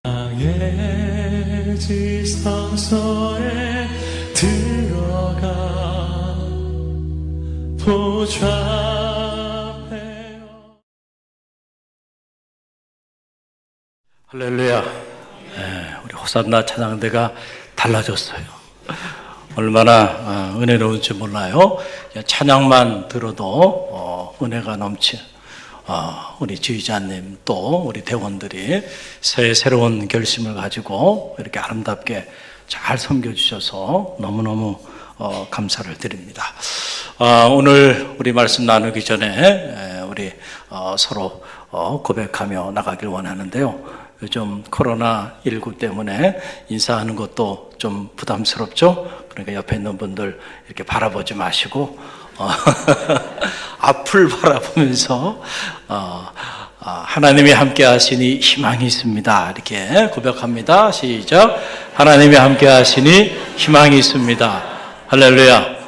나의 지성소에 들어가 보좌하며. 할렐루야. 우리 호산나 찬양대가 달라졌어요. 얼마나 은혜로운지 몰라요. 찬양만 들어도 은혜가 넘치. 우리 지휘자님 또 우리 대원들이 새로운 결심을 가지고 이렇게 아름답게 잘 섬겨주셔서 너무너무 감사를 드립니다. 오늘 우리 말씀 나누기 전에 우리 서로 고백하며 나가길 원하는데요. 요즘 코로나19 때문에 인사하는 것도 좀 부담스럽죠? 그러니까 옆에 있는 분들 이렇게 바라보지 마시고 앞을 바라보면서 하나님이 함께 하시니 희망이 있습니다. 이렇게 고백합니다. 시작. 하나님이 함께 하시니 희망이 있습니다. 할렐루야.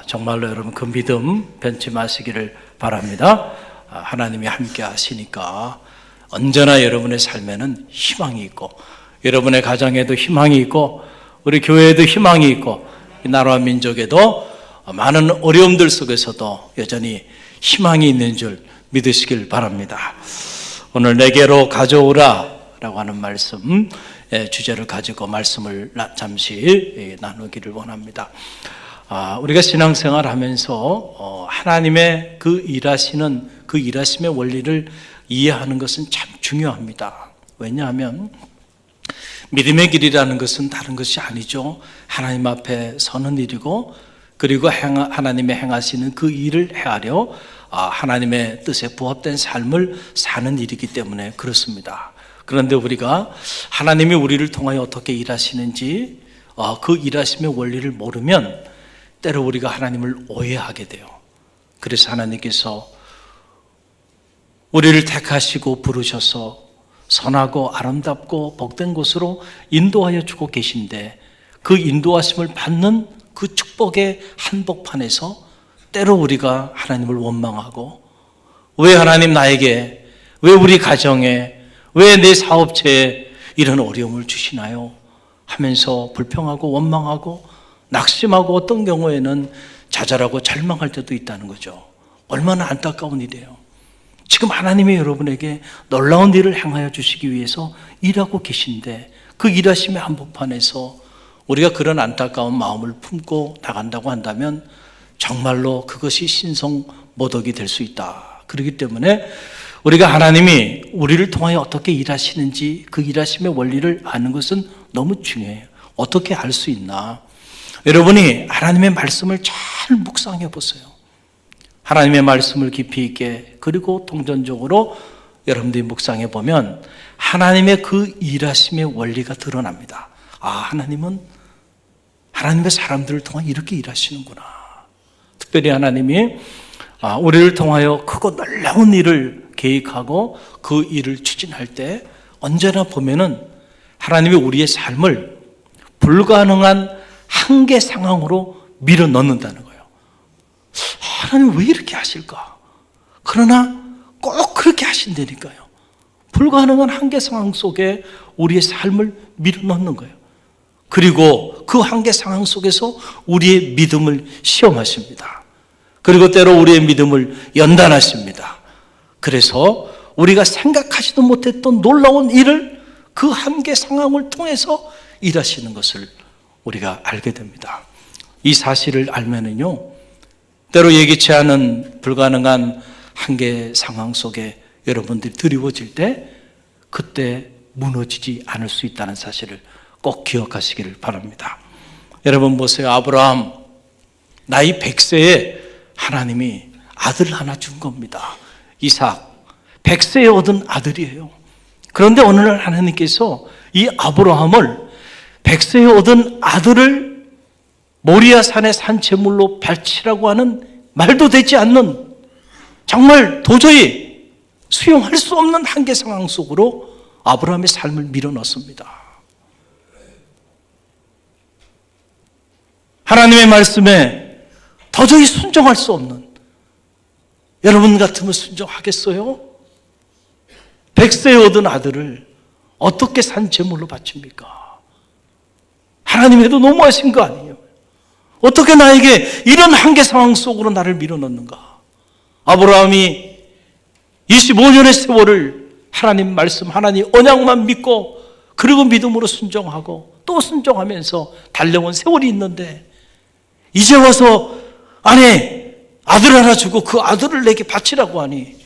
정말로 여러분 그 믿음 변치 마시기를 바랍니다. 하나님이 함께 하시니까 언제나 여러분의 삶에는 희망이 있고, 여러분의 가정에도 희망이 있고, 우리 교회에도 희망이 있고, 이 나라와 민족에도 많은 어려움들 속에서도 여전히 희망이 있는 줄 믿으시길 바랍니다. 오늘 내게로 가져오라 라고 하는 말씀 주제를 가지고 말씀을 잠시 나누기를 원합니다. 우리가 신앙생활 하면서 하나님의 그 일하심의 원리를 이해하는 것은 참 중요합니다. 왜냐하면 믿음의 길이라는 것은 다른 것이 아니죠. 하나님 앞에 서는 일이고, 그리고 하나님의 행하시는 그 일을 헤아려 하나님의 뜻에 부합된 삶을 사는 일이기 때문에 그렇습니다. 그런데 우리가 하나님이 우리를 통하여 어떻게 일하시는지 그 일하심의 원리를 모르면 때로 우리가 하나님을 오해하게 돼요. 그래서 하나님께서 우리를 택하시고 부르셔서 선하고 아름답고 복된 곳으로 인도하여 주고 계신데, 그 인도하심을 받는 그 축복의 한복판에서 때로 우리가 하나님을 원망하고, 왜 하나님 나에게, 왜 우리 가정에, 왜 내 사업체에 이런 어려움을 주시나요? 하면서 불평하고 원망하고 낙심하고 어떤 경우에는 좌절하고 절망할 때도 있다는 거죠. 얼마나 안타까운 일이에요. 지금 하나님이 여러분에게 놀라운 일을 행하여 주시기 위해서 일하고 계신데, 그 일하심의 한복판에서 우리가 그런 안타까운 마음을 품고 나간다고 한다면 정말로 그것이 신성모독이 될 수 있다. 그렇기 때문에 우리가 하나님이 우리를 통하여 어떻게 일하시는지 그 일하심의 원리를 아는 것은 너무 중요해요. 어떻게 알 수 있나? 여러분이 하나님의 말씀을 잘 묵상해 보세요. 하나님의 말씀을 깊이 있게, 그리고 동전적으로 여러분들이 묵상해 보면 하나님의 그 일하심의 원리가 드러납니다. 하나님은 하나님의 사람들을 통해 이렇게 일하시는구나. 특별히 하나님이 우리를 통하여 크고 놀라운 일을 계획하고 그 일을 추진할 때 언제나 보면은 하나님이 우리의 삶을 불가능한 한계 상황으로 밀어 넣는다는 거예요. 하나님 왜 이렇게 하실까? 그러나 꼭 그렇게 하신다니까요. 불가능한 한계 상황 속에 우리의 삶을 밀어 넣는 거예요. 그리고 그 한계 상황 속에서 우리의 믿음을 시험하십니다. 그리고 때로 우리의 믿음을 연단하십니다. 그래서 우리가 생각하지도 못했던 놀라운 일을 그 한계 상황을 통해서 일하시는 것을 우리가 알게 됩니다. 이 사실을 알면은요, 때로 예기치 않은 불가능한 한계 상황 속에 여러분들이 드리워질 때 그때 무너지지 않을 수 있다는 사실을 꼭 기억하시기를 바랍니다. 여러분 보세요. 아브라함 나이 100세에 하나님이 아들 하나 준 겁니다. 이삭 100세에 얻은 아들이에요. 그런데 어느 날 하나님께서 이 아브라함을 100세에 얻은 아들을 모리아 산의 산채물로 바치라고 하는 말도 되지 않는, 정말 도저히 수용할 수 없는 한계 상황 속으로 아브라함의 삶을 밀어넣습니다. 하나님의 말씀에 도저히 순종할 수 없는, 여러분 같으면 순종하겠어요? 100세에 얻은 아들을 어떻게 산 제물로 바칩니까? 하나님에도 너무하신 거 아니에요? 어떻게 나에게 이런 한계 상황 속으로 나를 밀어넣는가? 아브라함이 25년의 세월을 하나님 말씀, 하나님 언약만 믿고 그리고 믿음으로 순종하고 또 순종하면서 달려온 세월이 있는데 이제 와서 아들 하나 주고 그 아들을 내게 바치라고 하니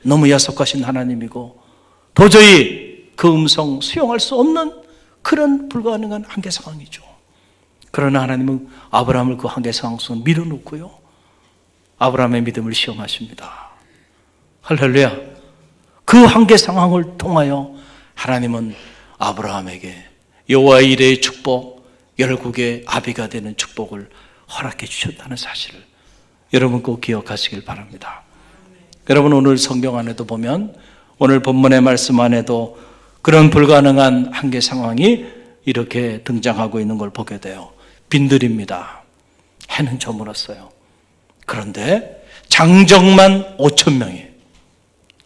너무 야속하신 하나님이고 도저히 그 음성 수용할 수 없는 그런 불가능한 한계 상황이죠. 그러나 하나님은 아브라함을 그 한계 상황 속에 밀어놓고요, 아브라함의 믿음을 시험하십니다. 할렐루야. 그 한계 상황을 통하여 하나님은 아브라함에게 여호와의 이레의 축복, 열국의 아비가 되는 축복을 허락해 주셨다는 사실을 여러분 꼭 기억하시길 바랍니다. 여러분, 오늘 성경 안에도 보면 오늘 본문의 말씀 안에도 그런 불가능한 한계 상황이 이렇게 등장하고 있는 걸 보게 돼요. 빈들입니다. 해는 저물었어요. 그런데 장정만 5천 명이,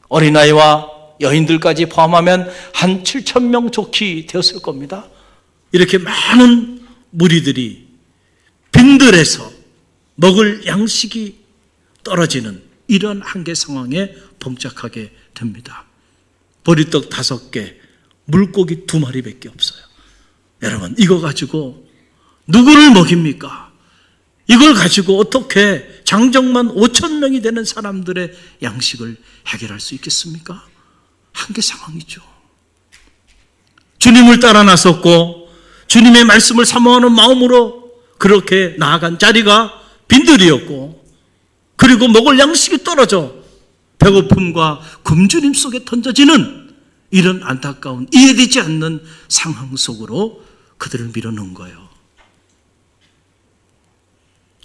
어린아이와 여인들까지 포함하면 한 7천 명 좋게 되었을 겁니다. 이렇게 많은 무리들이 빈들에서 먹을 양식이 떨어지는 이런 한계 상황에 봉착하게 됩니다. 보리떡 5개, 물고기 2마리밖에 없어요. 여러분, 이거 가지고 누구를 먹입니까? 이걸 가지고 어떻게 장정만 5천 명이 되는 사람들의 양식을 해결할 수 있겠습니까? 한계 상황이죠. 주님을 따라 나섰고 주님의 말씀을 사모하는 마음으로 그렇게 나아간 자리가 빈들이었고, 그리고 먹을 양식이 떨어져 배고픔과 굶주림 속에 던져지는 이런 안타까운, 이해되지 않는 상황 속으로 그들을 밀어넣은 거예요.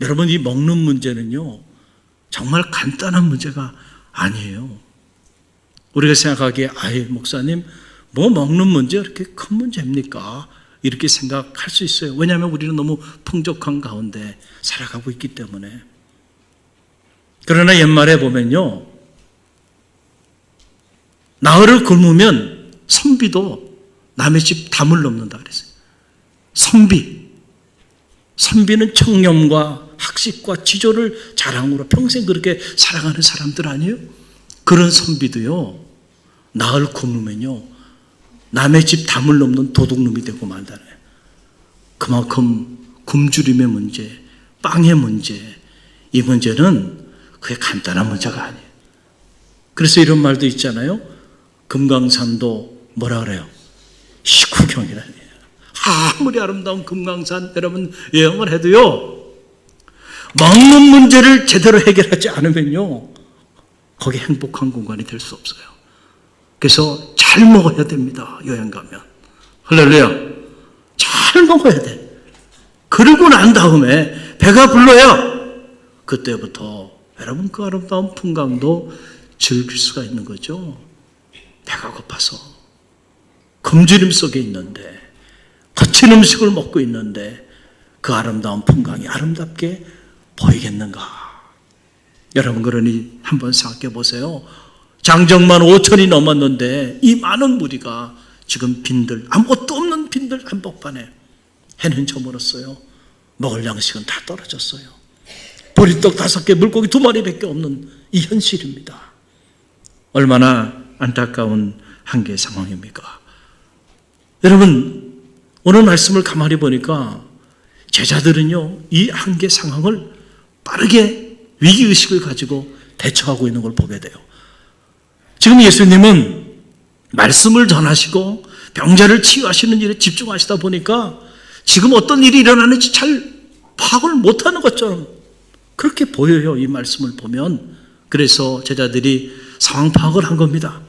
여러분, 이 먹는 문제는요, 정말 간단한 문제가 아니에요. 우리가 생각하기에 목사님, 뭐 먹는 문제 이렇게 큰 문제입니까? 이렇게 생각할 수 있어요. 왜냐하면 우리는 너무 풍족한 가운데 살아가고 있기 때문에. 그러나 옛말에 보면요, 나흘을 굶으면 선비도 남의 집 담을 넘는다 그랬어요. 선비는 청렴과 학식과 지조를 자랑으로 평생 그렇게 살아가는 사람들 아니에요? 그런 선비도요, 나흘 굶으면요, 남의 집 담을 넘는 도둑놈이 되고 만다네요. 그만큼 굶주림의 문제, 빵의 문제, 이 문제는 그게 간단한 문제가 아니에요. 그래서 이런 말도 있잖아요. 금강산도 뭐라 그래요? 식후경이라니. 아무리 아름다운 금강산 여러분 여행을 해도요, 먹는 문제를 제대로 해결하지 않으면요, 거기 행복한 공간이 될 수 없어요. 그래서 잘 먹어야 됩니다. 여행 가면. 할렐루야. 잘 먹어야 돼. 그러고 난 다음에 배가 불러야 그때부터 여러분 그 아름다운 풍광도 즐길 수가 있는 거죠. 배가 고파서 굶주림 속에 있는데, 거친 음식을 먹고 있는데 그 아름다운 풍광이 아름답게 보이겠는가? 여러분, 그러니 한번 생각해 보세요. 장정만 5천이 넘었는데 이 많은 무리가 지금 빈들, 아무것도 없는 빈들 한복판에 해는 저물었어요. 먹을 양식은 다 떨어졌어요. 보리떡 5개, 물고기 2마리밖에 없는 이 현실입니다. 얼마나 안타까운 한계 상황입니까? 여러분, 오늘 말씀을 가만히 보니까 제자들은요, 이 한계 상황을 빠르게 위기의식을 가지고 대처하고 있는 걸 보게 돼요. 지금 예수님은 말씀을 전하시고 병자를 치유하시는 일에 집중하시다 보니까 지금 어떤 일이 일어나는지 잘 파악을 못하는 것처럼 그렇게 보여요, 이 말씀을 보면. 그래서 제자들이 상황 파악을 한 겁니다.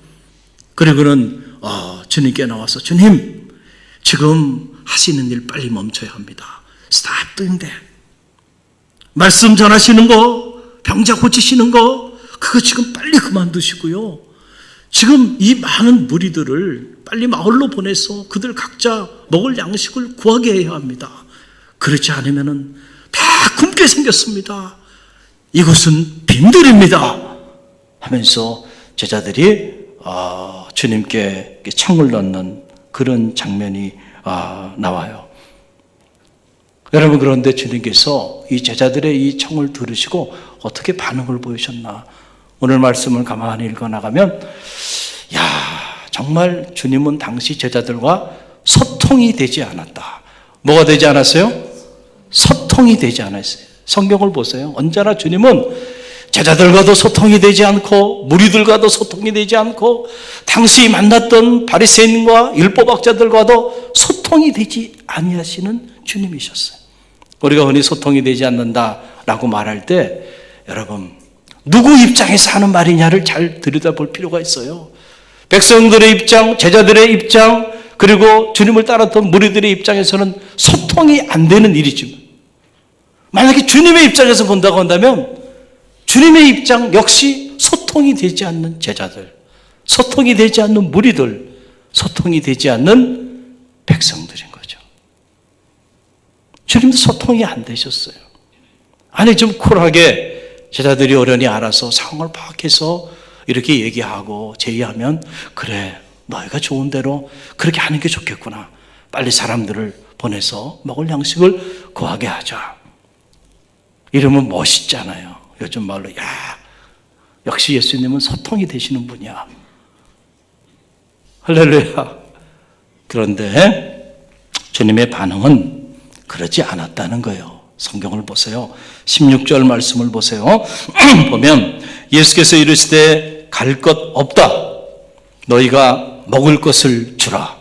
그리고는 주님께 나와서, 주님, 지금 하시는 일 빨리 멈춰야 합니다. Stop doing that. 말씀 전하시는 거, 병자 고치시는 거, 그거 지금 빨리 그만두시고요. 지금 이 많은 무리들을 빨리 마을로 보내서 그들 각자 먹을 양식을 구하게 해야 합니다. 그렇지 않으면 다 굶게 생겼습니다. 이곳은 빈들입니다. 하면서 제자들이 주님께 창을 넣는 그런 장면이 나와요. 여러분, 그런데 주님께서 이 제자들의 이 청을 들으시고 어떻게 반응을 보이셨나? 오늘 말씀을 가만히 읽어나가면 정말 주님은 당시 제자들과 소통이 되지 않았다. 뭐가 되지 않았어요? 소통이 되지 않았어요. 성경을 보세요. 언제나 주님은 제자들과도 소통이 되지 않고 무리들과도 소통이 되지 않고 당시 만났던 바리새인과 율법학자들과도 소통이 되지 아니하시는 주님이셨어요. 우리가 흔히 소통이 되지 않는다라고 말할 때 여러분, 누구 입장에서 하는 말이냐를 잘 들여다볼 필요가 있어요. 백성들의 입장, 제자들의 입장, 그리고 주님을 따랐던 무리들의 입장에서는 소통이 안 되는 일이지만, 만약에 주님의 입장에서 본다고 한다면 주님의 입장 역시 소통이 되지 않는 제자들, 소통이 되지 않는 무리들, 소통이 되지 않는 백성들인 거죠. 주님도 소통이 안 되셨어요. 아니, 좀 쿨하게 제자들이 어련히 알아서 상황을 파악해서 이렇게 얘기하고 제의하면, 그래, 너희가 좋은 대로 그렇게 하는 게 좋겠구나. 빨리 사람들을 보내서 먹을 양식을 구하게 하자. 이러면 멋있잖아요. 요즘 말로, 역시 예수님은 소통이 되시는 분이야. 할렐루야. 그런데 주님의 반응은 그러지 않았다는 거예요. 성경을 보세요. 16절 말씀을 보세요. 보면 예수께서 이르시되 갈 것 없다. 너희가 먹을 것을 주라.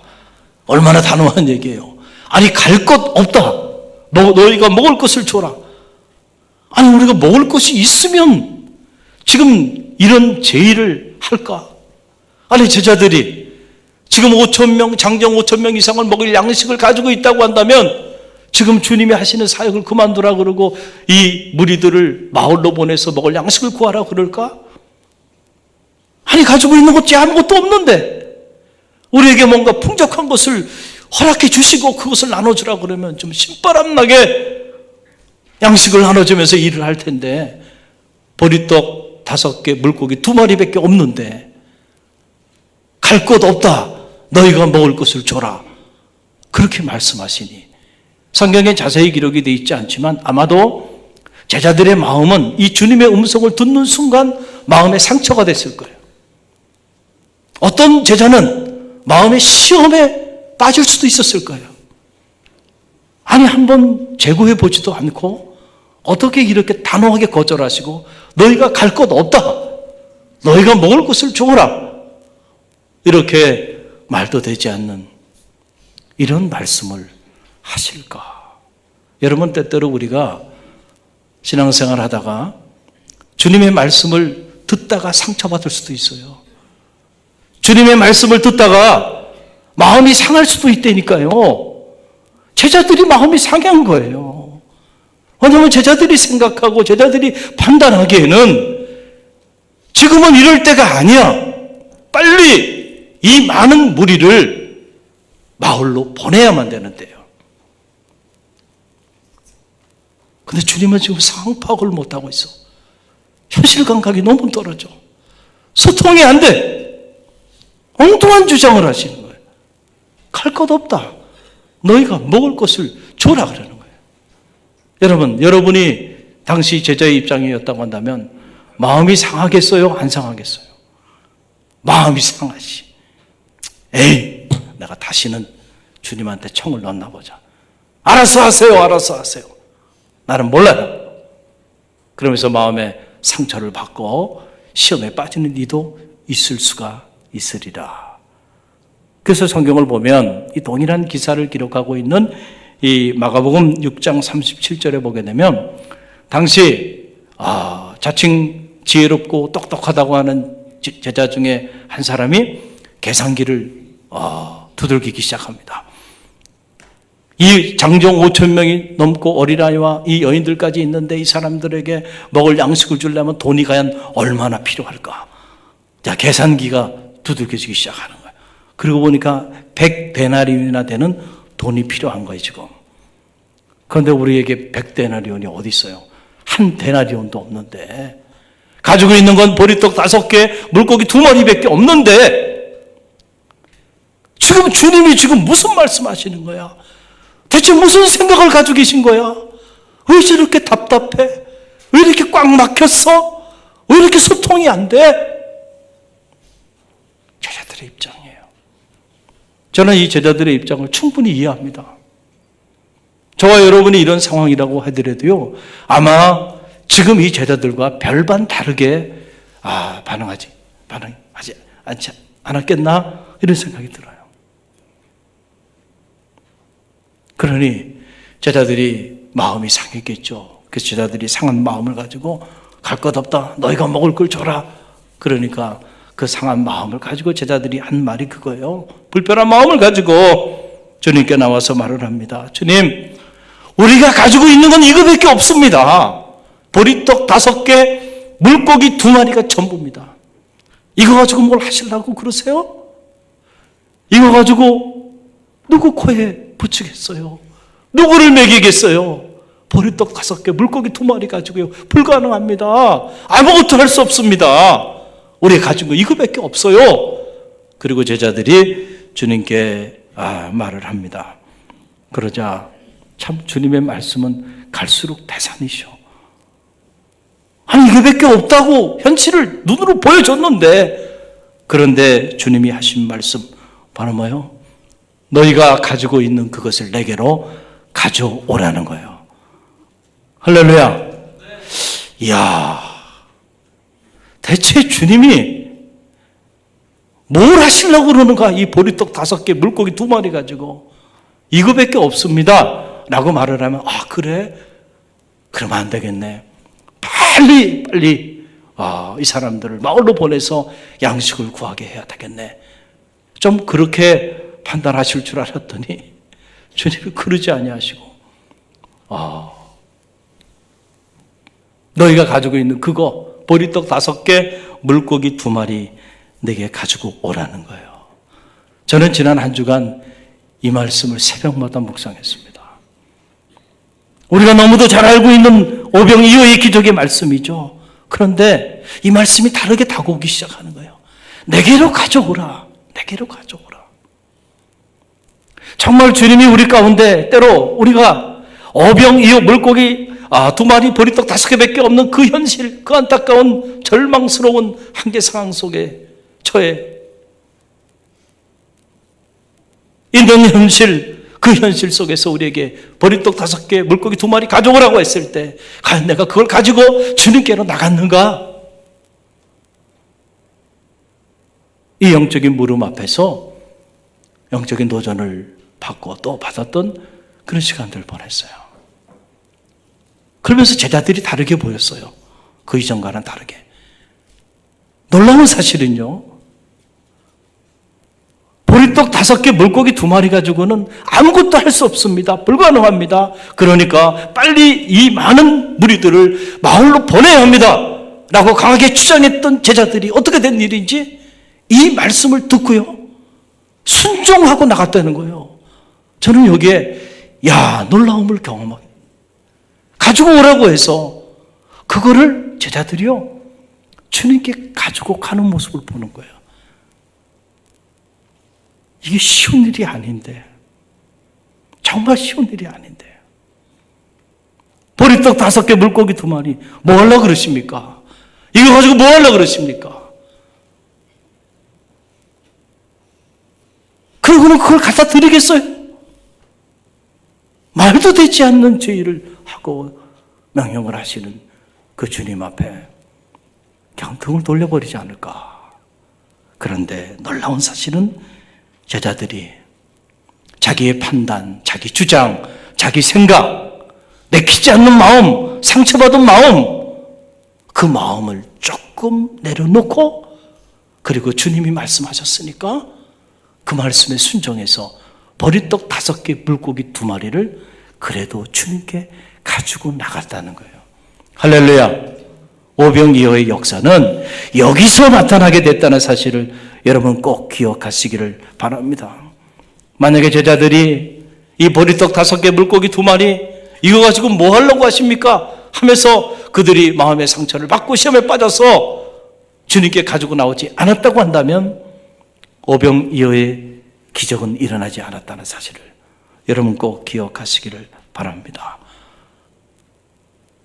얼마나 단호한 얘기예요. 아니, 갈 것 없다. 너희가 먹을 것을 줘라. 아니, 우리가 먹을 것이 있으면 지금 이런 제의를 할까? 아니, 제자들이 지금 5,000명, 장정 5,000명 이상을 먹을 양식을 가지고 있다고 한다면 지금 주님이 하시는 사역을 그만두라 그러고 이 무리들을 마을로 보내서 먹을 양식을 구하라 그럴까? 아니, 가지고 있는 것이 아무것도 없는데 우리에게 뭔가 풍족한 것을 허락해 주시고 그것을 나눠주라 그러면 좀 신바람나게 양식을 나눠주면서 일을 할 텐데, 보리떡 5개, 물고기 2마리밖에 없는데 갈 것 없다. 너희가 먹을 것을 줘라. 그렇게 말씀하시니, 성경에 자세히 기록이 되어 있지 않지만 아마도 제자들의 마음은 이 주님의 음성을 듣는 순간 마음에 상처가 됐을 거예요. 어떤 제자는 마음의 시험에 빠질 수도 있었을 거예요. 아니, 한번 재고해 보지도 않고 어떻게 이렇게 단호하게 거절하시고 너희가 갈 것 없다. 너희가 먹을 것을 줘라. 이렇게 말도 되지 않는 이런 말씀을 하실까? 여러분, 때때로 우리가 신앙생활 하다가 주님의 말씀을 듣다가 상처받을 수도 있어요. 주님의 말씀을 듣다가 마음이 상할 수도 있다니까요. 제자들이 마음이 상한 거예요. 왜냐하면 제자들이 생각하고 제자들이 판단하기에는 지금은 이럴 때가 아니야. 빨리 이 많은 무리를 마을로 보내야만 되는데요. 근데 주님은 지금 상황 파악을 못하고 있어. 현실 감각이 너무 떨어져. 소통이 안 돼. 엉뚱한 주장을 하시는 거예요. 갈 것 없다. 너희가 먹을 것을 줘라 그러는 거예요. 여러분, 여러분이 당시 제자의 입장이었다고 한다면 마음이 상하겠어요? 안 상하겠어요? 마음이 상하지. 에이, 내가 다시는 주님한테 청을 넣나 보자. 알아서 하세요. 알아서 하세요. 나는 몰라요. 그러면서 마음에 상처를 받고 시험에 빠지는 이도 있을 수가 있으리라. 그래서 성경을 보면 이 동일한 기사를 기록하고 있는 이 마가복음 6장 37절에 보게 되면 당시 자칭 지혜롭고 똑똑하다고 하는 제자 중에 한 사람이 계산기를 두들기기 시작합니다. 이 장정 5,000명이 넘고 어린아이와 이 여인들까지 있는데 이 사람들에게 먹을 양식을 주려면 돈이 과연 얼마나 필요할까? 자, 계산기가 두들겨지기 시작하는 거예요. 그리고 보니까 100데나리온이나 되는 돈이 필요한 거예요, 지금. 그런데 우리에게 100데나리온이 어디 있어요? 한 데나리온도 없는데, 가지고 있는 건 보리떡 5개, 물고기 2마리밖에 없는데, 지금 지금 주님이 지금 무슨 말씀하시는 거야? 대체 무슨 생각을 가지고 계신 거야? 왜 이렇게 답답해? 왜 이렇게 꽉 막혔어? 왜 이렇게 소통이 안 돼? 제자들의 입장이에요. 저는 이 제자들의 입장을 충분히 이해합니다. 저와 여러분이 이런 상황이라고 하더라도요, 아마 지금 이 제자들과 별반 다르게 반응하지 않지 않았겠나 이런 생각이 들어요. 그러니 제자들이 마음이 상했겠죠. 그 제자들이 상한 마음을 가지고 갈 것 없다, 너희가 먹을 걸 줘라. 그러니까 그 상한 마음을 가지고 제자들이 한 말이 그거예요. 불편한 마음을 가지고 주님께 나와서 말을 합니다. 주님, 우리가 가지고 있는 건 이거밖에 없습니다. 보리떡 5개, 물고기 2마리가 전부입니다. 이거 가지고 뭘 하시려고 그러세요? 이거 가지고 누구 코에 붙이겠어요? 누구를 먹이겠어요? 보리떡 5개, 물고기 2마리 가지고요. 불가능합니다. 아무것도 할 수 없습니다. 우리 가지고 이거밖에 없어요. 그리고 제자들이 주님께 말을 합니다. 그러자 참 주님의 말씀은 갈수록 태산이셔. 아니 이거밖에 없다고 현실을 눈으로 보여줬는데, 그런데 주님이 하신 말씀 바로 뭐예요? 너희가 가지고 있는 그것을 내게로 가져오라는 거예요. 할렐루야. 이야, 대체 주님이 뭘 하시려고 그러는가? 이 보리떡 5개, 물고기 2마리 가지고 이거밖에 없습니다 라고 말을 하면, 그래? 그러면 안 되겠네. 빨리 이 사람들을 마을로 보내서 양식을 구하게 해야 되겠네. 좀 그렇게 판단하실 줄 알았더니 주님이 그러지 아니하시고, 너희가 가지고 있는 그거, 보리떡 5개, 물고기 2마리 내게 가지고 오라는 거예요. 저는 지난 한 주간 이 말씀을 새벽마다 묵상했습니다. 우리가 너무도 잘 알고 있는 오병이어의 기적의 말씀이죠. 그런데 이 말씀이 다르게 다가오기 시작하는 거예요. 내게로 가져오라. 내게로 가져오라. 정말 주님이 우리 가운데 때로 우리가 오병이어 물고기 2마리, 보리떡 5개밖에 없는 그 현실, 그 안타까운 절망스러운 한계 상황 속에 처해 있는 현실, 그 현실 속에서 우리에게 보리떡 5개, 물고기 2마리 가져오라고 했을 때 과연 내가 그걸 가지고 주님께로 나갔는가? 이 영적인 물음 앞에서 영적인 도전을 받고 또 받았던 그런 시간들을 보냈어요. 그러면서 제자들이 다르게 보였어요. 그 이전과는 다르게. 놀라운 사실은요, 보리떡 5개, 물고기 2마리 가지고는 아무것도 할 수 없습니다. 불가능합니다. 그러니까 빨리 이 많은 무리들을 마을로 보내야 합니다 라고 강하게 주장했던 제자들이 어떻게 된 일인지 이 말씀을 듣고요, 순종하고 나갔다는 거예요. 저는 여기에 놀라움을 경험합니다. 가지고 오라고 해서 그거를 제자들이요, 주님께 가지고 가는 모습을 보는 거예요. 이게 쉬운 일이 아닌데, 정말 쉬운 일이 아닌데, 보리떡 5개, 물고기 2마리 뭐 하려고 그러십니까? 이거 가지고 뭐 하려고 그러십니까? 그러고는 그걸 갖다 드리겠어요? 말도 되지 않는 죄를 하고 명령을 하시는 그 주님 앞에 그냥 등을 돌려버리지 않을까. 그런데 놀라운 사실은 제자들이 자기의 판단, 자기 주장, 자기 생각, 내키지 않는 마음, 상처받은 마음, 그 마음을 조금 내려놓고, 그리고 주님이 말씀하셨으니까 그 말씀에 순종해서 보리떡 5개, 물고기 2마리를 그래도 주님께 가지고 나갔다는 거예요. 할렐루야. 오병이어의 역사는 여기서 나타나게 됐다는 사실을 여러분 꼭 기억하시기를 바랍니다. 만약에 제자들이 이 보리떡 5개, 물고기 2마리 이거 가지고 뭐 하려고 하십니까? 하면서 그들이 마음의 상처를 받고 시험에 빠져서 주님께 가지고 나오지 않았다고 한다면 오병이어의 기적은 일어나지 않았다는 사실을 여러분 꼭 기억하시기를 바랍니다.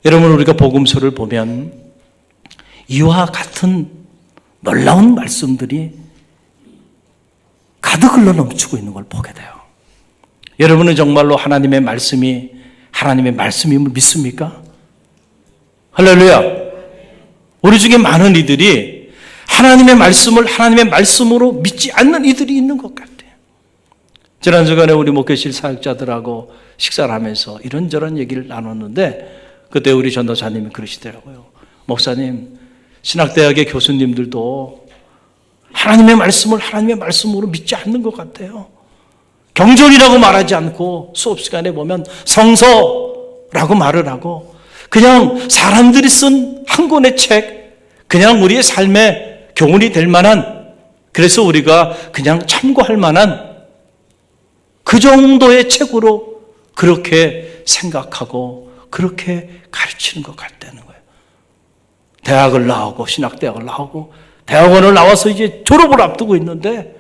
여러분, 우리가 복음서를 보면 이와 같은 놀라운 말씀들이 가득 흘러 넘치고 있는 걸 보게 돼요. 여러분은 정말로 하나님의 말씀이 하나님의 말씀임을 믿습니까? 할렐루야. 우리 중에 많은 이들이 하나님의 말씀을 하나님의 말씀으로 믿지 않는 이들이 있는 것 같아요. 지난 주간에 우리 목회실 사역자들하고 식사를 하면서 이런저런 얘기를 나눴는데 그때 우리 전도사님이 그러시더라고요. 목사님, 신학대학의 교수님들도 하나님의 말씀을 하나님의 말씀으로 믿지 않는 것 같아요. 경전이라고 말하지 않고 수업 시간에 보면 성서라고 말을 하고 그냥 사람들이 쓴 한 권의 책, 그냥 우리의 삶에 교훈이 될 만한, 그래서 우리가 그냥 참고할 만한 그 정도의 책으로 그렇게 생각하고 그렇게 가르치는 것 같다는 거예요. 대학을 나오고 신학대학을 나오고 대학원을 나와서 이제 졸업을 앞두고 있는데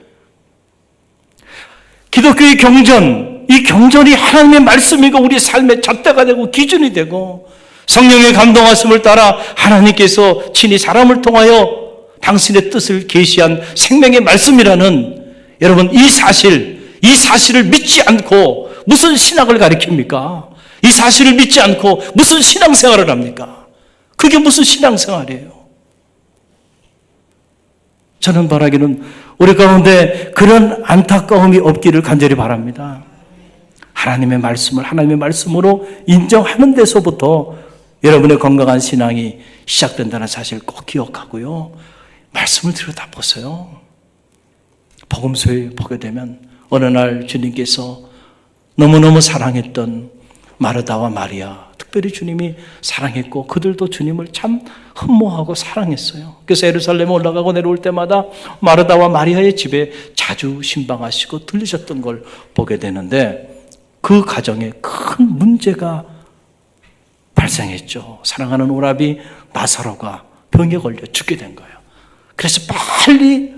기독교의 경전, 이 경전이 하나님의 말씀이고 우리 삶의 잣대가 되고 기준이 되고 성령의 감동하심을 따라 하나님께서 친히 사람을 통하여 당신의 뜻을 계시한 생명의 말씀이라는, 여러분, 이 사실을 믿지 않고 무슨 신학을 가르칩니까? 이 사실을 믿지 않고 무슨 신앙생활을 합니까? 그게 무슨 신앙생활이에요? 저는 바라기는 우리 가운데 그런 안타까움이 없기를 간절히 바랍니다. 하나님의 말씀을 하나님의 말씀으로 인정하는 데서부터 여러분의 건강한 신앙이 시작된다는 사실을 꼭 기억하고요. 말씀을 들여다보세요. 복음서에 보게 되면 어느 날 주님께서 너무너무 사랑했던 마르다와 마리아, 특별히 주님이 사랑했고 그들도 주님을 참 흠모하고 사랑했어요. 그래서 예루살렘에 올라가고 내려올 때마다 마르다와 마리아의 집에 자주 신방하시고 들리셨던 걸 보게 되는데 그 가정에 큰 문제가 발생했죠. 사랑하는 오라비 나사로가 병에 걸려 죽게 된 거예요. 그래서 빨리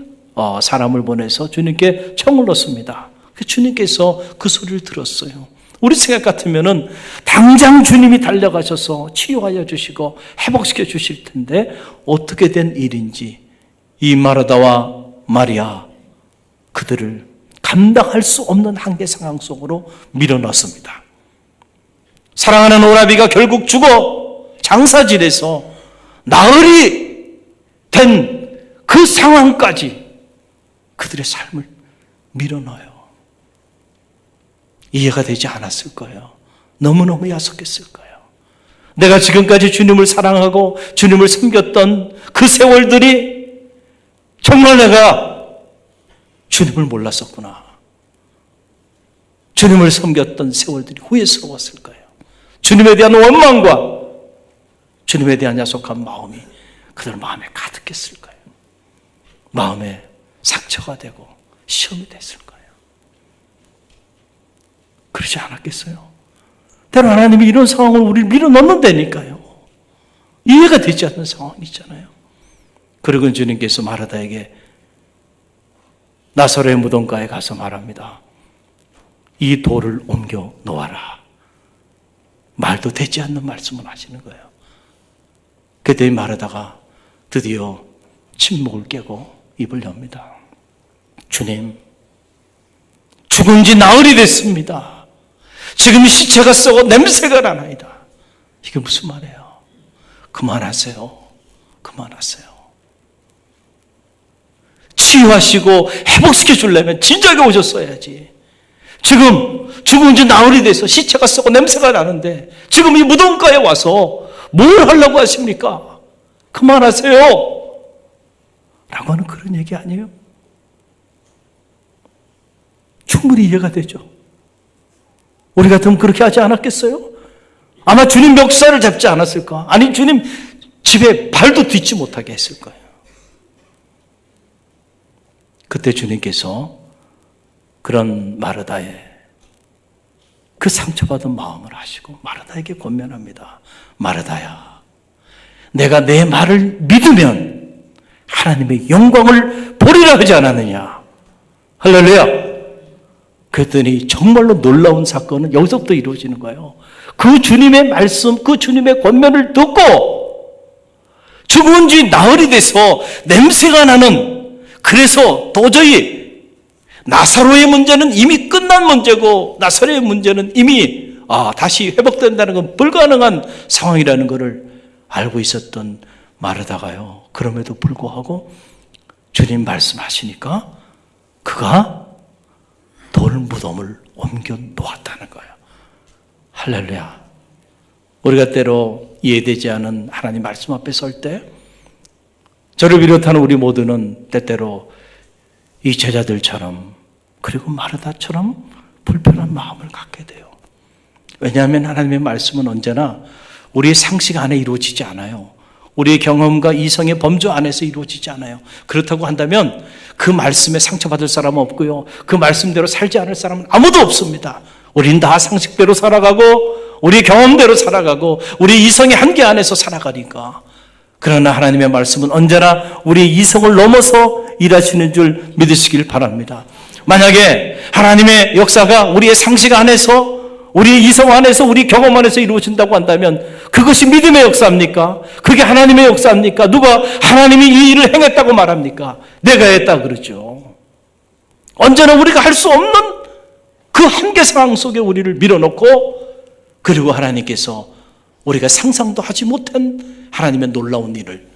사람을 보내서 주님께 청을 넣습니다. 주님께서 그 소리를 들었어요. 우리 생각 같으면은 당장 주님이 달려가셔서 치유하여 주시고 회복시켜 주실 텐데 어떻게 된 일인지 이 마르다와 마리아 그들을 감당할 수 없는 한계 상황 속으로 밀어넣습니다. 사랑하는 오라비가 결국 죽어 장사질에서 나흘이 된 그 상황까지 그들의 삶을 밀어넣어요. 이해가 되지 않았을 거예요. 너무너무 야속했을 거예요. 내가 지금까지 주님을 사랑하고 주님을 섬겼던 그 세월들이 정말 내가 주님을 몰랐었구나. 주님을 섬겼던 세월들이 후회스러웠을 거예요. 주님에 대한 원망과 주님에 대한 야속한 마음이 그들 마음에 가득했을 거예요. 마음에 상처가 되고 시험이 됐을 거예요. 그러지 않았겠어요? 때로 하나님이 이런 상황을 우리를 밀어넣는다니까요. 이해가 되지 않는 상황이잖아요. 그리고 주님께서 마르다에게 나사로의 무덤가에 가서 말합니다. 이 돌을 옮겨 놓아라. 말도 되지 않는 말씀을 하시는 거예요. 그때 마르다가 드디어 침묵을 깨고 입을 엽니다. 주님, 죽은 지 나흘이 됐습니다. 지금 시체가 썩어 냄새가 나나이다. 이게 무슨 말이에요? 그만하세요. 그만하세요. 치유하시고 회복시켜 주려면 진작에 오셨어야지. 지금 죽은 지 나흘이 돼서 시체가 썩고 냄새가 나는데 지금 이 무덤가에 와서 뭘 하려고 하십니까? 그만하세요. 라고 하는 그런 얘기 아니에요? 충분히 이해가 되죠. 우리 같으면 그렇게 하지 않았겠어요? 아마 주님 멱살을 잡지 않았을까? 아니 주님 집에 발도 딛지 못하게 했을 거예요. 그때 주님께서 그런 마르다의 그 상처받은 마음을 하시고 마르다에게 권면합니다. 마르다야, 내가 내 말을 믿으면 하나님의 영광을 보리라 하지 않았느냐. 할렐루야. 그랬더니 정말로 놀라운 사건은 여기서부터 이루어지는 거예요. 그 주님의 말씀, 그 주님의 권면을 듣고 죽은 지 나흘이 돼서 냄새가 나는, 그래서 도저히 나사로의 문제는 이미 끝난 문제고 나사로의 문제는 이미 다시 회복된다는 건 불가능한 상황이라는 것을 알고 있었던 마르다가요, 그럼에도 불구하고 주님 말씀하시니까 그가 돌 무덤을 옮겨 놓았다는 거예요. 할렐루야. 우리가 때로 이해되지 않은 하나님 말씀 앞에 설 때 저를 비롯하는 우리 모두는 때때로 이 제자들처럼, 그리고 마르다처럼 불편한 마음을 갖게 돼요. 왜냐하면 하나님의 말씀은 언제나 우리의 상식 안에 이루어지지 않아요. 우리의 경험과 이성의 범주 안에서 이루어지지 않아요. 그렇다고 한다면 그 말씀에 상처받을 사람은 없고요, 그 말씀대로 살지 않을 사람은 아무도 없습니다. 우린 다 상식대로 살아가고 우리 경험대로 살아가고 우리 이성의 한계 안에서 살아가니까. 그러나 하나님의 말씀은 언제나 우리 이성을 넘어서 일하시는 줄 믿으시길 바랍니다. 만약에 하나님의 역사가 우리의 상식 안에서, 우리 이성 안에서, 우리 경험 안에서 이루어진다고 한다면 그것이 믿음의 역사입니까? 그게 하나님의 역사입니까? 누가 하나님이 이 일을 행했다고 말합니까? 내가 했다 그러죠. 언제나 우리가 할 수 없는 그 한계 상황 속에 우리를 밀어넣고, 그리고 하나님께서 우리가 상상도 하지 못한 하나님의 놀라운 일을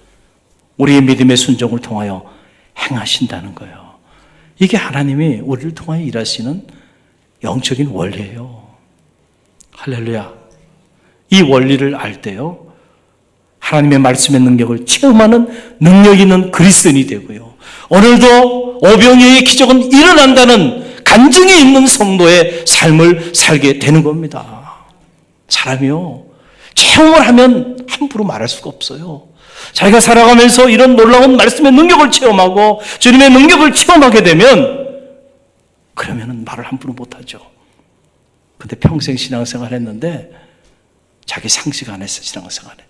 우리의 믿음의 순종을 통하여 행하신다는 거예요. 이게 하나님이 우리를 통하여 일하시는 영적인 원리예요. 할렐루야. 이 원리를 알 때요, 하나님의 말씀의 능력을 체험하는 능력 있는 그리스도인이 되고요, 오늘도 오병이어의 기적은 일어난다는 간증이 있는 성도의 삶을 살게 되는 겁니다. 사람이요, 체험을 하면 함부로 말할 수가 없어요. 자기가 살아가면서 이런 놀라운 말씀의 능력을 체험하고 주님의 능력을 체험하게 되면 그러면 말을 함부로 못하죠. 근데 평생 신앙생활 했는데 자기 상식 안에서 신앙생활해,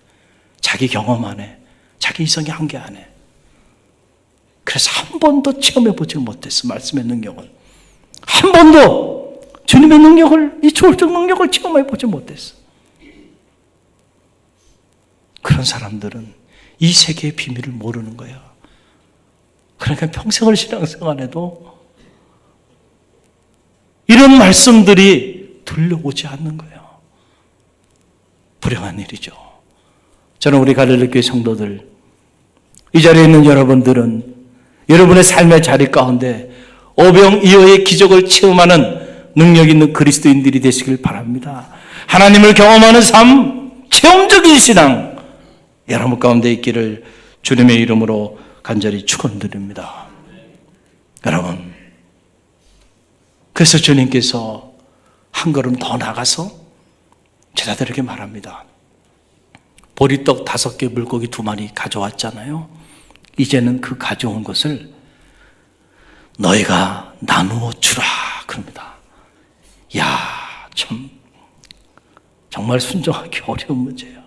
자기 경험 안에, 자기 이성의 한계 안에, 그래서 한 번도 체험해보지 못했어. 말씀의 능력을 한 번도, 주님의 능력을, 이 초월적 능력을 체험해보지 못했어. 그런 사람들은 이 세계의 비밀을 모르는 거야. 그러니까 평생을 신앙생활해도 이런 말씀들이 들려오지 않는 거예요. 불행한 일이죠. 저는 우리 갈릴리교회 성도들, 이 자리에 있는 여러분들은 여러분의 삶의 자리 가운데 오병이어의 기적을 체험하는 능력 있는 그리스도인들이 되시길 바랍니다. 하나님을 경험하는 삶, 체험적인 신앙 여러분 가운데 있기를 주님의 이름으로 간절히 축원드립니다. 여러분, 그래서 주님께서 한 걸음 더 나가서 제자들에게 말합니다. 보리떡 5개, 물고기 2마리 가져왔잖아요. 이제는 그 가져온 것을 너희가 나누어 주라 그럽니다. 참 정말 순종하기 어려운 문제예요.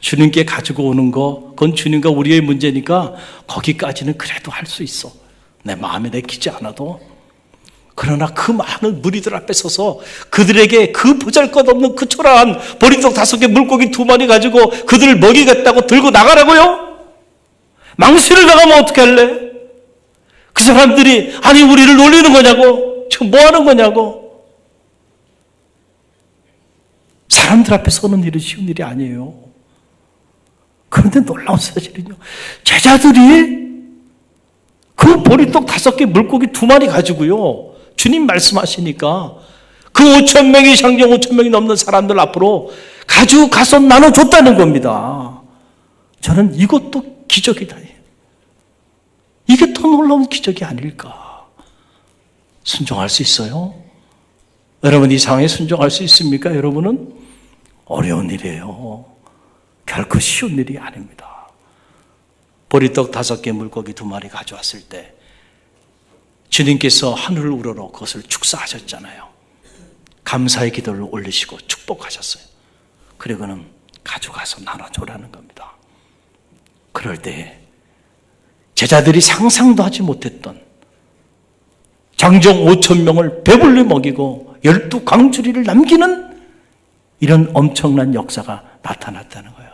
주님께 가지고 오는 거, 그건 주님과 우리의 문제니까 거기까지는 그래도 할 수 있어. 내 마음에 내키지 않아도. 그러나 그 많은 무리들 앞에 서서 그들에게 그 보잘것없는 그 초라한 보리떡 5개, 물고기 2마리 가지고 그들을 먹이겠다고 들고 나가라고요? 망신을 당하면 어떻게 할래? 그 사람들이 아니 우리를 놀리는 거냐고, 지금 뭐 하는 거냐고. 사람들 앞에 서는 일은 쉬운 일이 아니에요. 그런데 놀라운 사실은요, 제자들이 그 보리떡 5개, 물고기 2마리 가지고요, 주님 말씀하시니까 그 5,000명이, 상정 5,000명이 넘는 사람들 앞으로 가지고 가서 나눠줬다는 겁니다. 저는 이것도 기적이다. 이게 더 놀라운 기적이 아닐까. 순종할 수 있어요? 여러분, 이 상황에 순종할 수 있습니까? 여러분은 어려운 일이에요. 결코 쉬운 일이 아닙니다. 보리떡 5개, 물고기 2마리 가져왔을 때 주님께서 하늘을 우러러 그것을 축사하셨잖아요. 감사의 기도를 올리시고 축복하셨어요. 그리고는 가져가서 나눠줘라는 겁니다. 그럴 때 제자들이 상상도 하지 못했던, 장정 5,000명을 배불리 먹이고 12강주리를 남기는 이런 엄청난 역사가 나타났다는 거예요.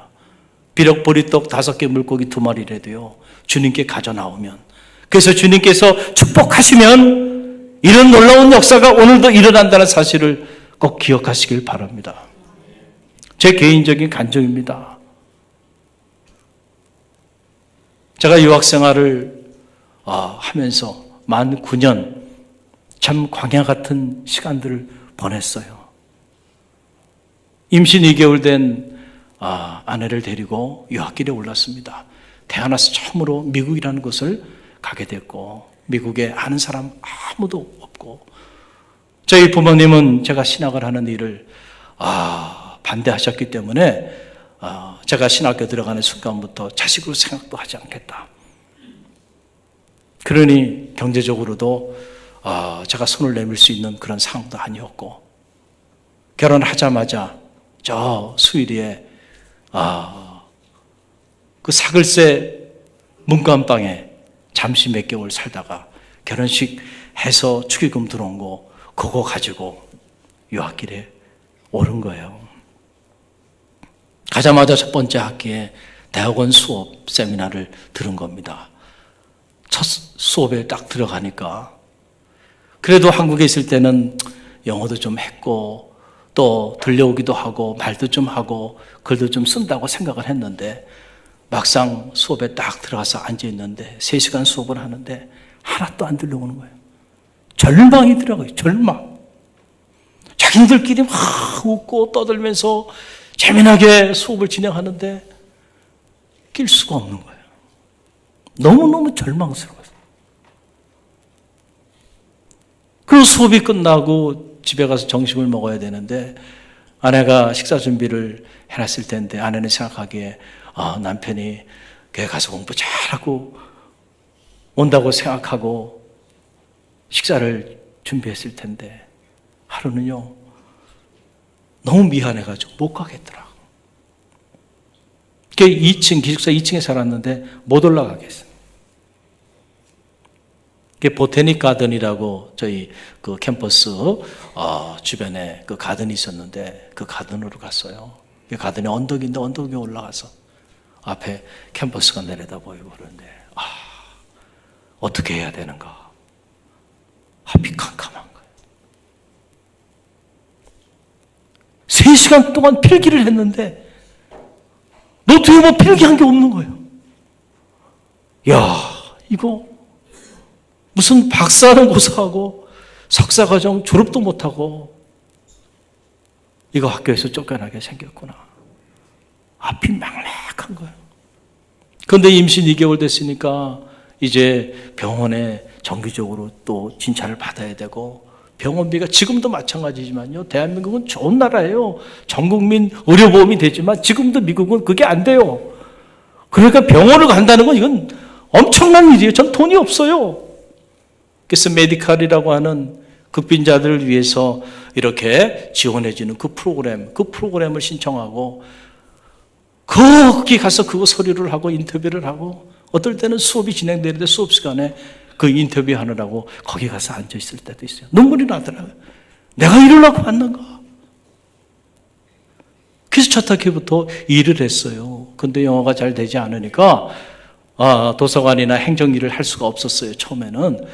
비록 보리떡 5개 물고기 2마리라도요 주님께 가져 나오면, 그래서 주님께서 축복하시면 이런 놀라운 역사가 오늘도 일어난다는 사실을 꼭 기억하시길 바랍니다. 제 개인적인 간증입니다. 제가 유학생활을 하면서 만 9년 참 광야 같은 시간들을 보냈어요. 임신 2개월 된 아내를 데리고 유학길에 올랐습니다. 태어나서 처음으로 미국이라는 곳을 가게 됐고, 미국에 아는 사람 아무도 없고, 저희 부모님은 제가 신학을 하는 일을 반대하셨기 때문에 제가 신학교 들어가는 순간부터 자식으로 생각도 하지 않겠다. 그러니 경제적으로도 제가 손을 내밀 수 있는 그런 상황도 아니었고, 결혼하자마자 저 수일이에 그 사글세 문간방에 잠시 몇 개월 살다가 결혼식 해서 축의금 들어온 거 그거 가지고 유학길에 오른 거예요. 가자마자 첫 번째 학기에 대학원 수업 세미나를 들은 겁니다. 첫 수업에 딱 들어가니까 그래도 한국에 있을 때는 영어도 좀 했고 또 들려오기도 하고 말도 좀 하고 글도 좀 쓴다고 생각을 했는데, 막상 수업에 딱 들어가서 앉아있는데 3시간 수업을 하는데 하나도 안 들려오는 거예요. 절망이더라고요. 절망. 자기들끼리 막 웃고 떠들면서 재미나게 수업을 진행하는데 낄 수가 없는 거예요. 너무너무 절망스러워요. 그리고 수업이 끝나고 집에 가서 점심을 먹어야 되는데 아내가 식사 준비를 해놨을 텐데, 아내는 생각하기에 남편이 교회 가서 공부 잘하고 온다고 생각하고 식사를 준비했을 텐데, 하루는요 너무 미안해가지고 못 가겠더라고. 2층, 기숙사 2층에 살았는데 못 올라가겠어요. 보테닉 가든이라고 저희 그 캠퍼스 주변에 그 가든이 있었는데 그 가든으로 갔어요. 그 가든이 언덕인데 언덕 위에 올라가서 앞에 캠퍼스가 내려다 보이고 그러는데 어떻게 해야 되는가? 앞이 캄캄한 거예요. 3시간 동안 필기를 했는데 노트에 뭐 필기한 게 없는 거예요. 야, 이거 무슨 박사는 고사하고 석사과정 졸업도 못하고 이거 학교에서 쫓겨나게 생겼구나. 앞이 막막한 거예요. 그런데 임신 2개월 됐으니까 이제 병원에 정기적으로 또 진찰을 받아야 되고, 병원비가 지금도 마찬가지지만요, 대한민국은 좋은 나라예요. 전국민 의료보험이 되지만 지금도 미국은 그게 안 돼요. 그러니까 병원을 간다는 건 이건 엄청난 일이에요. 전 돈이 없어요. 그래서 메디칼이라고 하는 극빈자들을 위해서 이렇게 지원해주는 그 프로그램을 신청하고 거기 가서 그거 서류를 하고 인터뷰를 하고, 어떨 때는 수업이 진행되는데 수업 시간에 그 인터뷰하느라고 거기 가서 앉아있을 때도 있어요. 눈물이 나더라고요. 내가 이러려고 왔는가? 그래서 첫 학기부터 일을 했어요. 근데 영어가 잘 되지 않으니까 도서관이나 행정일을 할 수가 없었어요, 처음에는.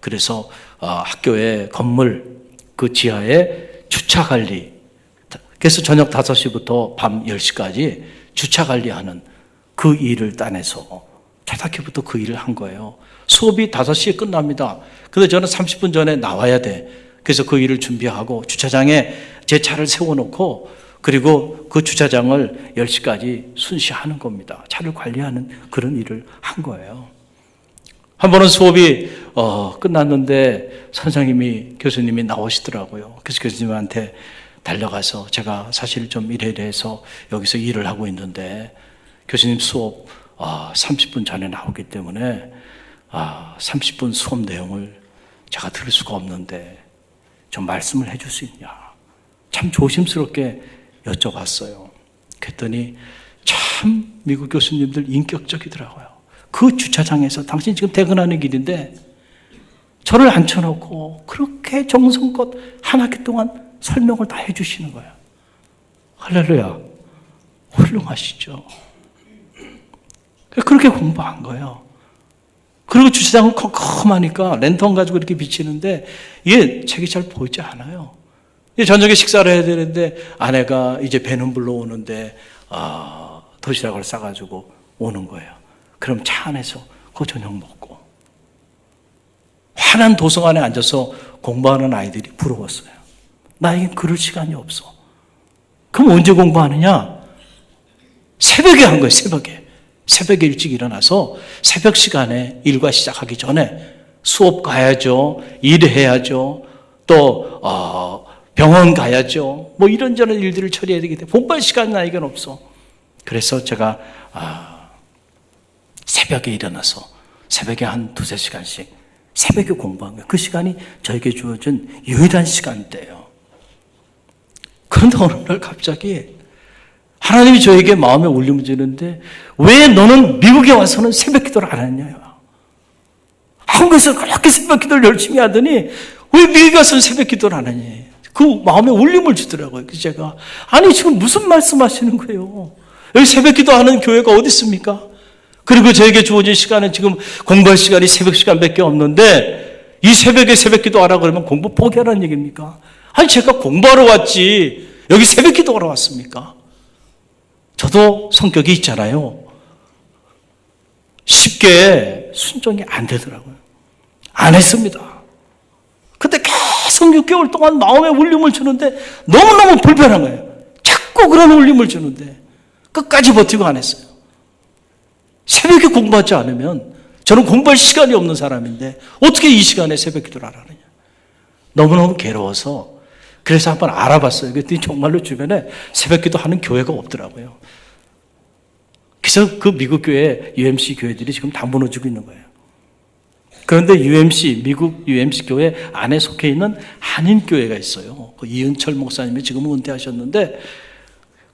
그래서 학교의 건물 그 지하에 주차관리, 그래서 저녁 5시부터 밤 10시까지 주차관리하는 그 일을 따내서 첫 학기부터 그 일을 한 거예요. 수업이 5시에 끝납니다. 근데 저는 30분 전에 나와야 돼. 그래서 그 일을 준비하고 주차장에 제 차를 세워놓고, 그리고 그 주차장을 10시까지 순시하는 겁니다. 차를 관리하는 그런 일을 한 거예요. 한 번은 수업이 끝났는데 교수님이 나오시더라고요. 그래서 교수님한테 달려가서 제가 사실 좀 이래서 여기서 일을 하고 있는데 교수님 수업 30분 전에 나오기 때문에 30분 수업 내용을 제가 들을 수가 없는데 좀 말씀을 해줄 수 있냐. 참 조심스럽게 여쭤봤어요. 그랬더니 참 미국 교수님들 인격적이더라고요. 그 주차장에서 당신 지금 퇴근하는 길인데 저를 앉혀놓고 그렇게 정성껏 한 학기 동안 설명을 다 해주시는 거예요. 할렐루야. 훌륭하시죠. 그렇게 공부한 거예요. 그리고 주차장은 컴컴하니까 랜턴 가지고 이렇게 비치는데 이게 책이 잘 보이지 않아요. 저녁에 식사를 해야 되는데 아내가 이제 배는 불러오는데 도시락을 싸가지고 오는 거예요. 그럼 차 안에서 그 저녁 먹고 환한 도서관에 앉아서 공부하는 아이들이 부러웠어요. 나에겐 그럴 시간이 없어. 그럼 언제 공부하느냐? 새벽에 한 거예요. 새벽에 일찍 일어나서 새벽 시간에 일과 시작하기 전에 수업 가야죠. 일해야죠. 또 병원 가야죠. 뭐 이런저런 일들을 처리해야 되기 때문에 공부할 시간이 나에겐 없어. 그래서 제가 새벽에 일어나서 새벽에 한 2-3시간씩 새벽에 공부한 거예요. 그 시간이 저에게 주어진 유일한 시간대예요. 그런데 어느 날 갑자기 하나님이 저에게 마음에 울림을 주는데 왜 너는 미국에 와서는 새벽 기도를 안 했냐요. 한국에서 그렇게 새벽 기도를 열심히 하더니 왜 미국에 와서는 새벽 기도를 안 하니? 그 마음에 울림을 주더라고요. 그래서 제가 아니 지금 무슨 말씀하시는 거예요? 여기 새벽 기도하는 교회가 어디 있습니까? 그리고 저에게 주어진 시간은 지금 공부할 시간이 새벽 시간밖에 없는데 이 새벽에 새벽 기도하라 그러면 공부 포기하라는 얘기입니까? 아니 제가 공부하러 왔지 여기 새벽 기도하러 왔습니까? 저도 성격이 있잖아요. 쉽게 순종이 안 되더라고요. 안 했습니다. 근데 계속 6개월 동안 마음에 울림을 주는데 너무너무 불편한 거예요. 자꾸 그런 울림을 주는데 끝까지 버티고 안 했어요. 새벽에 공부하지 않으면 저는 공부할 시간이 없는 사람인데 어떻게 이 시간에 새벽 기도를 하느냐. 너무너무 괴로워서 그래서 한번 알아봤어요. 그랬더니 정말로 주변에 새벽 기도하는 교회가 없더라고요. 그래서 그 미국 교회, UMC 교회들이 지금 다 무너지고 있는 거예요. 그런데 미국 UMC 교회 안에 속해 있는 한인교회가 있어요. 그 이은철 목사님이 지금은 은퇴하셨는데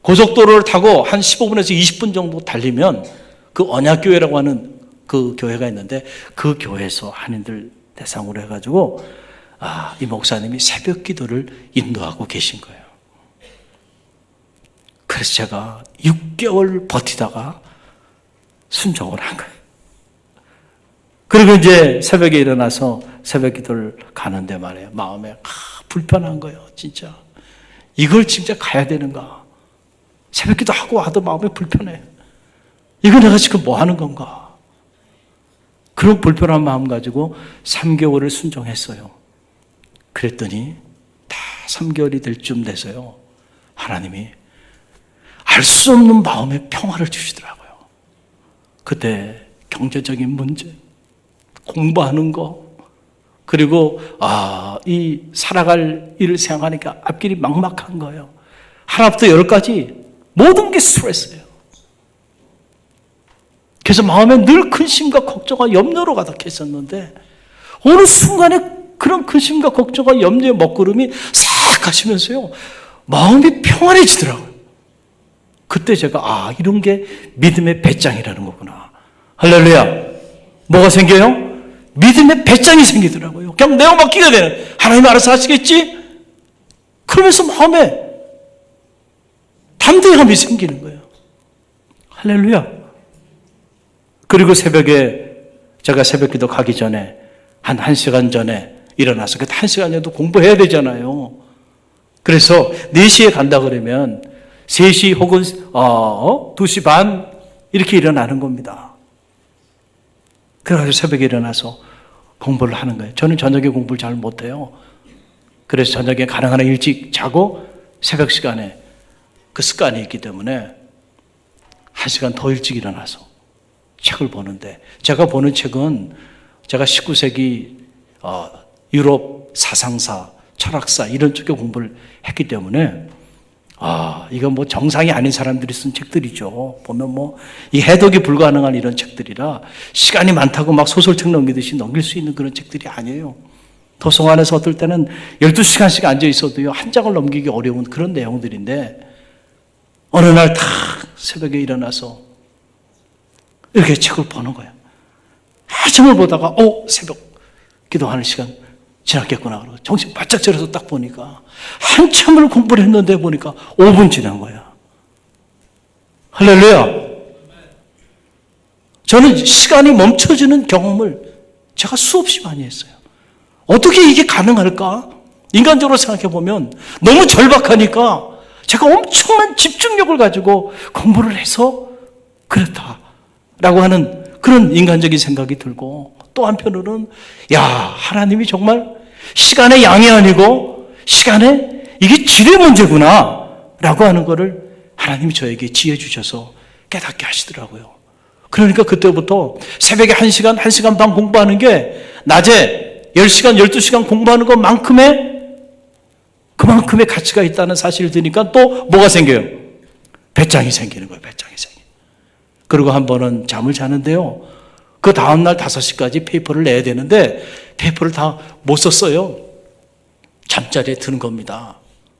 고속도로를 타고 한 15분에서 20분 정도 달리면 그 언약교회라고 하는 그 교회가 있는데 그 교회에서 한인들 대상으로 해가지고 이 목사님이 새벽 기도를 인도하고 계신 거예요. 그래서 제가 6개월 버티다가 순종을 한 거예요. 그리고 이제 새벽에 일어나서 새벽 기도를 가는데 말이에요. 마음에 불편한 거예요. 진짜. 이걸 진짜 가야 되는가. 새벽 기도 하고 와도 마음이 불편해. 이거 내가 지금 뭐 하는 건가. 그런 불편한 마음 가지고 3개월을 순종했어요. 그랬더니 다 3개월이 될 쯤 돼서요. 하나님이 알 수 없는 마음의 평화를 주시더라고요. 그때 경제적인 문제, 공부하는 거, 그리고 이 살아갈 일을 생각하니까 앞길이 막막한 거예요. 하나부터 10까지 모든 게 스트레스예요. 그래서 마음에 늘 근심과 걱정과 염려로 가득했었는데 어느 순간에 그런 근심과 걱정과 염려의 먹구름이 싹 가시면서요. 마음이 평안해지더라고요. 그때 제가 이런 게 믿음의 배짱이라는 거구나. 할렐루야. 뭐가 생겨요? 믿음의 배짱이 생기더라고요. 그냥 내가 맡기게 되는. 하나님 알아서 하시겠지? 그러면서 마음에 담대함이 생기는 거예요. 할렐루야. 그리고 새벽에 제가 새벽 기도 가기 전에 한 1시간 전에 일어나서 그때 1시간 전에도 공부해야 되잖아요. 그래서 4시에 간다 그러면 3시 혹은 2시 반 이렇게 일어나는 겁니다. 그래가지고 새벽에 일어나서 공부를 하는 거예요. 저는 저녁에 공부를 잘 못해요. 그래서 저녁에 가능한 한 일찍 자고 새벽 시간에 그 습관이 있기 때문에 1시간 더 일찍 일어나서 책을 보는데 제가 보는 책은 제가 19세기 유럽 사상사, 철학사 이런 쪽에 공부를 했기 때문에 이건 뭐 정상이 아닌 사람들이 쓴 책들이죠. 보면 이 해독이 불가능한 이런 책들이라 시간이 많다고 막 소설책 넘기듯이 넘길 수 있는 그런 책들이 아니에요. 도서관에서 어떨 때는 12시간씩 앉아 있어도요, 한 장을 넘기기 어려운 그런 내용들인데 어느 날 딱 새벽에 일어나서 이렇게 책을 보는 거예요. 한참을 보다가 새벽 기도하는 시간 지났겠구나. 그러고 정신 바짝 차려서 딱 보니까 한참을 공부를 했는데 보니까 5분 지난 거야. 할렐루야. 저는 시간이 멈춰지는 경험을 제가 수없이 많이 했어요. 어떻게 이게 가능할까? 인간적으로 생각해 보면 너무 절박하니까 제가 엄청난 집중력을 가지고 공부를 해서 그렇다라고 하는 그런 인간적인 생각이 들고, 또 한편으로는 야, 하나님이 정말 시간의 양이 아니고 시간의 이게 질의 문제구나 라고 하는 거를 하나님이 저에게 지혜 주셔서 깨닫게 하시더라고요. 그러니까 그때부터 새벽에 1시간, 1시간 반 공부하는 게 낮에 10시간, 12시간 공부하는 그만큼의 가치가 있다는 사실을 드니까 또 뭐가 생겨요? 배짱이 생기는 거예요. 배짱이 생겨요. 그리고 한 번은 잠을 자는데요, 그 다음날 5시까지 페이퍼를 내야 되는데 페이퍼를 다 못 썼어요. 잠자리에 드는 겁니다.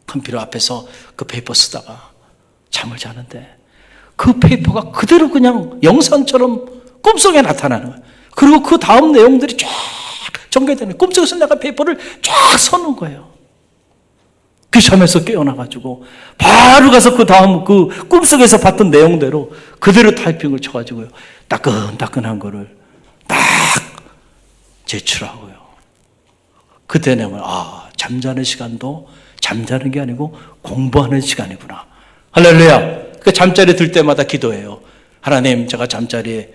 컴퓨터 앞에서 그 페이퍼 쓰다가 잠을 자는데 그 페이퍼가 그대로 그냥 영상처럼 꿈속에 나타나는 거예요. 그리고 그 다음 내용들이 쫙 전개되는 거예요. 꿈속에서 내가 페이퍼를 쫙 써놓은 거예요. 그 잠에서 깨어나가지고 바로 가서 그 다음 그 꿈속에서 봤던 내용대로 그대로 타이핑을 쳐가지고요, 따끈따끈한 거를 딱 제출하고요. 그때 내가 잠자는 시간도 잠자는 게 아니고 공부하는 시간이구나. 할렐루야. 그 잠자리에 들 때마다 기도해요. 하나님, 제가 잠자리에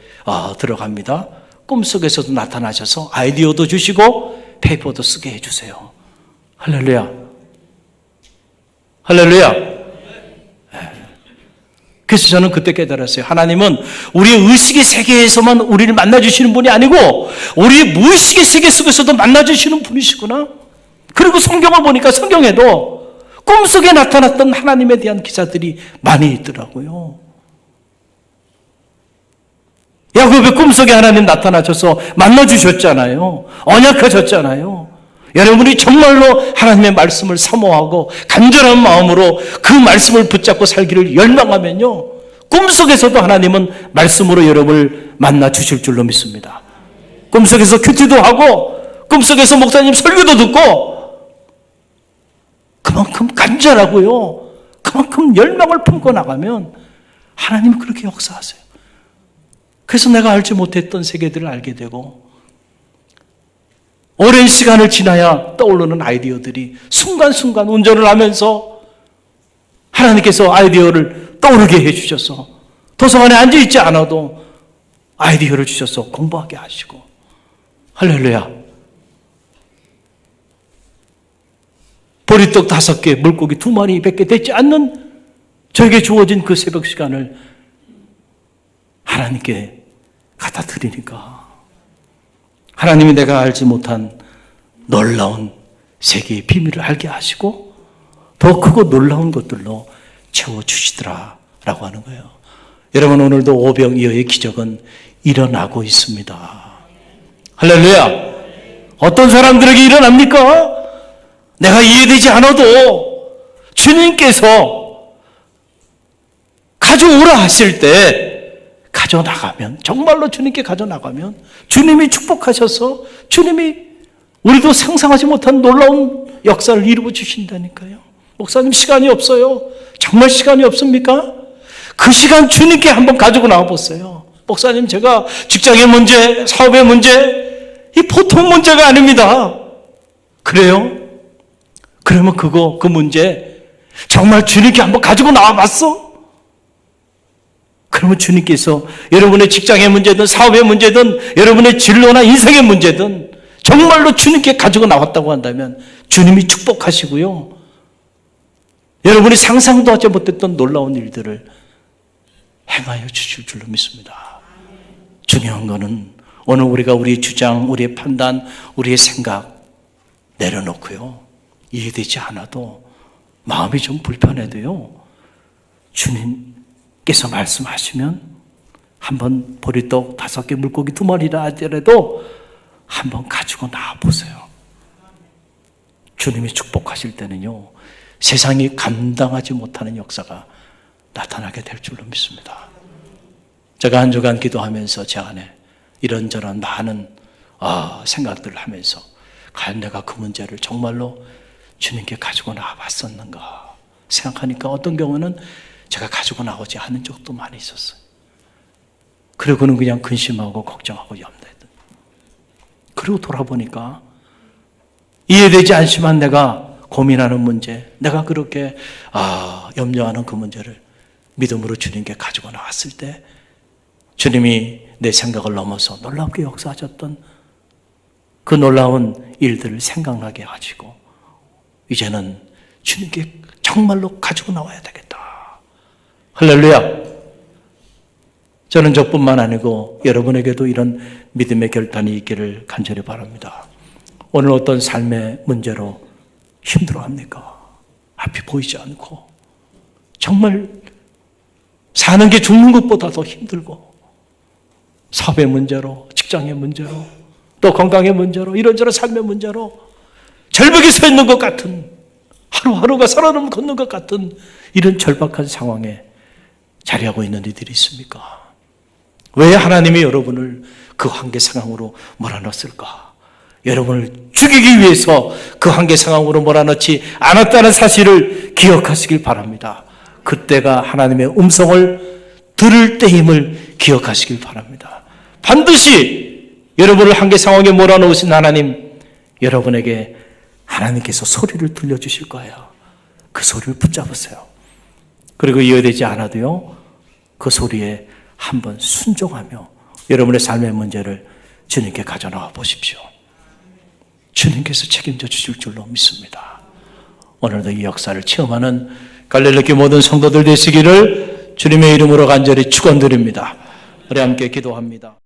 들어갑니다. 꿈속에서도 나타나셔서 아이디어도 주시고 페이퍼도 쓰게 해주세요. 할렐루야. 할렐루야. 그래서 저는 그때 깨달았어요. 하나님은 우리의 의식의 세계에서만 우리를 만나주시는 분이 아니고 우리의 무의식의 세계 속에서도 만나주시는 분이시구나. 그리고 성경을 보니까 성경에도 꿈속에 나타났던 하나님에 대한 기사들이 많이 있더라고요. 야곱의 꿈속에 하나님 나타나셔서 만나주셨잖아요. 언약하셨잖아요. 여러분이 정말로 하나님의 말씀을 사모하고 간절한 마음으로 그 말씀을 붙잡고 살기를 열망하면요, 꿈속에서도 하나님은 말씀으로 여러분을 만나 주실 줄로 믿습니다. 꿈속에서 큐티도 하고 꿈속에서 목사님 설교도 듣고 그만큼 간절하고요, 그만큼 열망을 품고 나가면 하나님은 그렇게 역사하세요. 그래서 내가 알지 못했던 세계들을 알게 되고 오랜 시간을 지나야 떠오르는 아이디어들이 순간순간 운전을 하면서 하나님께서 아이디어를 떠오르게 해주셔서 도서관에 앉아있지 않아도 아이디어를 주셔서 공부하게 하시고, 할렐루야. 보리떡 5개, 물고기 2마리 밖에 되지 않는 저에게 주어진 그 새벽 시간을 하나님께 갖다 드리니까 하나님이 내가 알지 못한 놀라운 세계의 비밀을 알게 하시고 더 크고 놀라운 것들로 채워주시더라라고 하는 거예요. 여러분, 오늘도 오병이어의 기적은 일어나고 있습니다. 할렐루야. 어떤 사람들에게 일어납니까? 내가 이해되지 않아도 주님께서 가져오라 하실 때 가져나가면, 정말로 주님께 가져나가면 주님이 축복하셔서 주님이 우리도 상상하지 못한 놀라운 역사를 이루어 주신다니까요. 목사님, 시간이 없어요. 정말 시간이 없습니까? 그 시간 주님께 한번 가지고 나와보세요. 목사님, 제가 직장의 문제, 사업의 문제, 이 보통 문제가 아닙니다. 그래요? 그러면 그 문제 정말 주님께 한번 가지고 나와봤어? 그러면 주님께서 여러분의 직장의 문제든 사업의 문제든 여러분의 진로나 인생의 문제든 정말로 주님께 가지고 나왔다고 한다면 주님이 축복하시고요, 여러분이 상상도 하지 못했던 놀라운 일들을 행하여 주실 줄로 믿습니다. 중요한 거는 오늘 우리가 우리의 주장, 우리의 판단, 우리의 생각 내려놓고요, 이해되지 않아도 마음이 좀 불편해도요, 주님께서 말씀하시면 한번 보리떡 5개, 물고기 2마리라 하더라도 한번 가지고 나와보세요. 주님이 축복하실 때는요, 세상이 감당하지 못하는 역사가 나타나게 될 줄로 믿습니다. 제가 한 주간 기도하면서 제 안에 이런저런 많은 생각들을 하면서 과연 내가 그 문제를 정말로 주님께 가지고 나와봤었는가 생각하니까 어떤 경우는 제가 가지고 나오지 않은 적도 많이 있었어요. 그리고는 그냥 근심하고 걱정하고 염려했던. 그리고 돌아보니까 이해되지 않지만 내가 고민하는 문제, 내가 그렇게 염려하는 그 문제를 믿음으로 주님께 가지고 나왔을 때 주님이 내 생각을 넘어서 놀랍게 역사하셨던 그 놀라운 일들을 생각나게 하시고 이제는 주님께 정말로 가지고 나와야 되겠다. 할렐루야. 저는 저뿐만 아니고 여러분에게도 이런 믿음의 결단이 있기를 간절히 바랍니다. 오늘 어떤 삶의 문제로 힘들어합니까? 앞이 보이지 않고 정말 사는 게 죽는 것보다 더 힘들고 사업의 문제로, 직장의 문제로, 또 건강의 문제로, 이런저런 삶의 문제로 절벽에 서 있는 것 같은, 하루하루가 살아남을 걷는 것 같은 이런 절박한 상황에 자리하고 있는 이들이 있습니까? 왜 하나님이 여러분을 그 한계 상황으로 몰아넣었을까? 여러분을 죽이기 위해서 그 한계 상황으로 몰아넣지 않았다는 사실을 기억하시길 바랍니다. 그때가 하나님의 음성을 들을 때임을 기억하시길 바랍니다. 반드시 여러분을 한계 상황에 몰아넣으신 하나님, 여러분에게 하나님께서 소리를 들려주실 거예요. 그 소리를 붙잡으세요. 그리고 이해되지 않아도요, 그 소리에 한번 순종하며 여러분의 삶의 문제를 주님께 가져나와 보십시오. 주님께서 책임져 주실 줄로 믿습니다. 오늘도 이 역사를 체험하는 갈릴리 모든 성도들 되시기를 주님의 이름으로 간절히 축원드립니다. 우리 함께 기도합니다.